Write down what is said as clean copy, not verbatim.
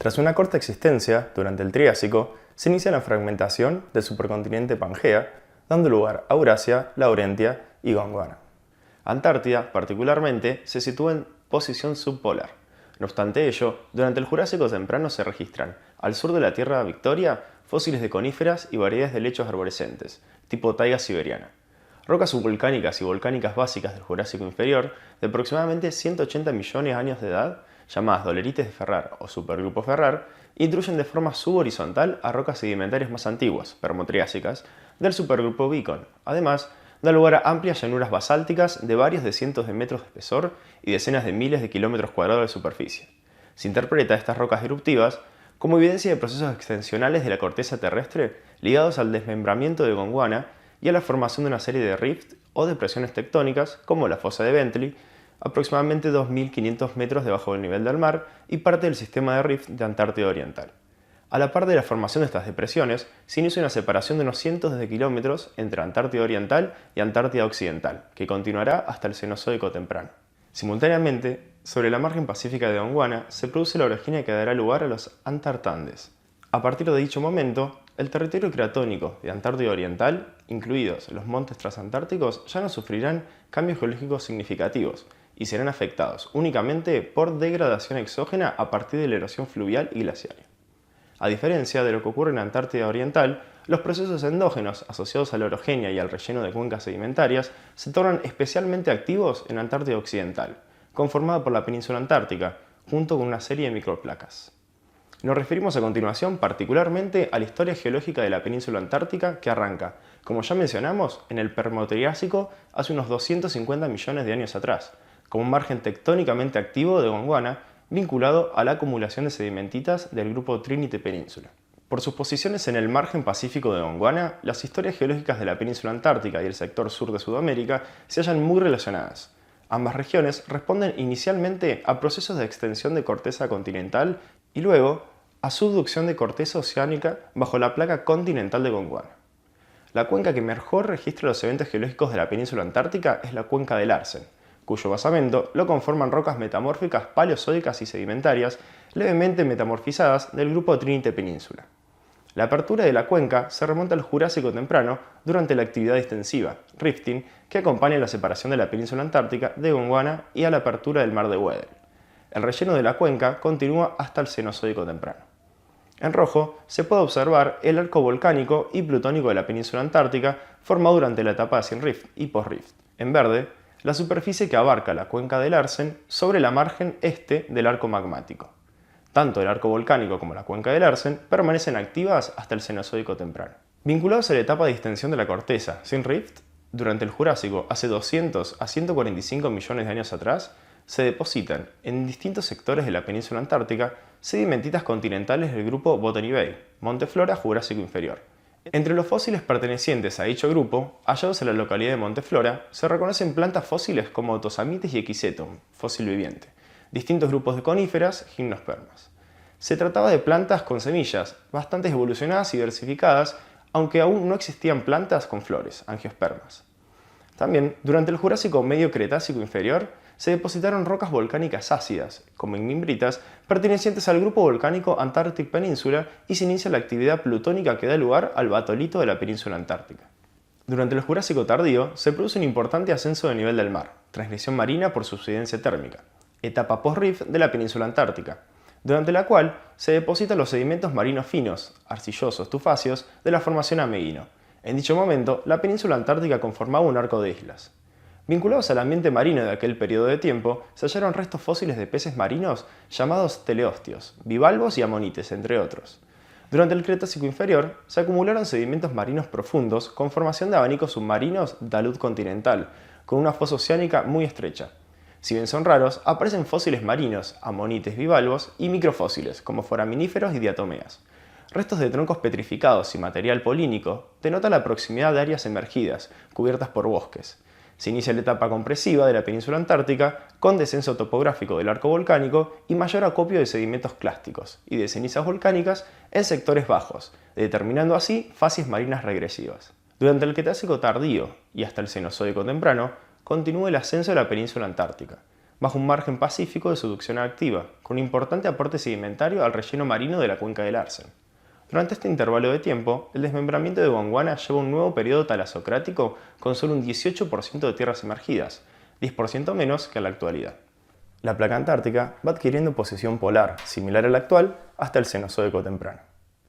Tras una corta existencia, durante el Triásico, se inicia la fragmentación del supercontinente Pangea, dando lugar a Eurasia, Laurentia y Gondwana. Antártida, particularmente, se sitúa en posición subpolar. No obstante ello, durante el Jurásico temprano se registran, al sur de la Tierra Victoria, fósiles de coníferas y variedades de lechos arborescentes, tipo taiga siberiana. Rocas subvolcánicas y volcánicas básicas del Jurásico inferior, de aproximadamente 180 millones de años de edad, llamadas dolerites de Ferrar o supergrupo Ferrar, intruyen de forma subhorizontal a rocas sedimentarias más antiguas, permotriásicas, del supergrupo Beacon. Además, da lugar a amplias llanuras basálticas de varios de cientos de metros de espesor y decenas de miles de kilómetros cuadrados de superficie. Se interpreta estas rocas eruptivas como evidencia de procesos extensionales de la corteza terrestre ligados al desmembramiento de Gondwana y a la formación de una serie de rifts o depresiones tectónicas como la fosa de Bentley, aproximadamente 2.500 metros debajo del nivel del mar y parte del sistema de rift de Antártida Oriental. A la par de la formación de estas depresiones, se inicia una separación de unos cientos de kilómetros entre Antártida Oriental y Antártida Occidental, que continuará hasta el Cenozoico temprano. Simultáneamente, sobre la margen pacífica de Gondwana se produce la orogenia que dará lugar a los Antartandes. A partir de dicho momento, el territorio creatónico de Antártida Oriental, incluidos los montes transantárticos, ya no sufrirán cambios geológicos significativos y serán afectados únicamente por degradación exógena a partir de la erosión fluvial y glaciaria. A diferencia de lo que ocurre en Antártida Oriental, los procesos endógenos asociados a la orogenia y al relleno de cuencas sedimentarias se tornan especialmente activos en Antártida Occidental, conformada por la península antártica, junto con una serie de microplacas. Nos referimos a continuación particularmente a la historia geológica de la península antártica que arranca, como ya mencionamos, en el Permo-Triásico hace unos 250 millones de años atrás, como un margen tectónicamente activo de Gondwana vinculado a la acumulación de sedimentitas del grupo Trinity Península. Por sus posiciones en el margen pacífico de Gondwana, las historias geológicas de la península antártica y el sector sur de Sudamérica se hallan muy relacionadas. Ambas regiones responden inicialmente a procesos de extensión de corteza continental y luego a subducción de corteza oceánica bajo la placa continental de Gondwana. La cuenca que mejor registra los eventos geológicos de la península antártica es la cuenca de Larsen, cuyo basamento lo conforman rocas metamórficas paleozoicas y sedimentarias levemente metamorfizadas del grupo Trinity Península. La apertura de la cuenca se remonta al Jurásico temprano durante la actividad extensiva, rifting, que acompaña la separación de la península antártica de Gondwana y a la apertura del mar de Weddell. El relleno de la cuenca continúa hasta el Cenozoico temprano. En rojo se puede observar el arco volcánico y plutónico de la península antártica formado durante la etapa de sin rift y post-rift. En verde, la superficie que abarca la cuenca de Larsen sobre la margen este del arco magmático. Tanto el arco volcánico como la cuenca de Larsen permanecen activas hasta el Cenozoico temprano. Vinculados a la etapa de distensión de la corteza, sin rift, durante el Jurásico, hace 200 a 145 millones de años atrás, se depositan en distintos sectores de la península antártica sedimentitas continentales del grupo Botany Bay, Monte Flora Jurásico inferior. Entre los fósiles pertenecientes a dicho grupo, hallados en la localidad de Monte Flora, se reconocen plantas fósiles como Otosamites y Equisetum, fósil viviente, distintos grupos de coníferas, gimnospermas. Se trataba de plantas con semillas, bastante evolucionadas y diversificadas, aunque aún no existían plantas con flores, angiospermas. También, durante el Jurásico medio Cretácico inferior, se depositaron rocas volcánicas ácidas, como ignimbritas, pertenecientes al grupo volcánico Antarctic Peninsula y se inicia la actividad plutónica que da lugar al batolito de la península antártica. Durante el Jurásico tardío se produce un importante ascenso del nivel del mar, transgresión marina por subsidencia térmica, etapa post-rift de la península antártica, durante la cual se depositan los sedimentos marinos finos, arcillosos, tufáceos, de la formación Ameghino. En dicho momento, la península antártica conformaba un arco de islas. Vinculados al ambiente marino de aquel periodo de tiempo, se hallaron restos fósiles de peces marinos llamados teleostios, bivalvos y amonites, entre otros. Durante el Cretácico inferior, se acumularon sedimentos marinos profundos con formación de abanicos submarinos de alud continental, con una fosa oceánica muy estrecha. Si bien son raros, aparecen fósiles marinos, amonites bivalvos y microfósiles, como foraminíferos y diatomeas. Restos de troncos petrificados y material polínico denotan la proximidad de áreas emergidas, cubiertas por bosques. Se inicia la etapa compresiva de la península antártica con descenso topográfico del arco volcánico y mayor acopio de sedimentos clásticos y de cenizas volcánicas en sectores bajos, determinando así fases marinas regresivas. Durante el Cretácico tardío y hasta el Cenozoico temprano, continúa el ascenso de la península antártica. bajo un margen pacífico de subducción activa, con un importante aporte sedimentario al relleno marino de la cuenca del Larsen. Durante este intervalo de tiempo, el desmembramiento de Gondwana lleva un nuevo periodo talasocrático con solo un 18% de tierras emergidas, 10% menos que en la actualidad. La placa antártica va adquiriendo posición polar, similar a la actual, hasta el Cenozoico temprano.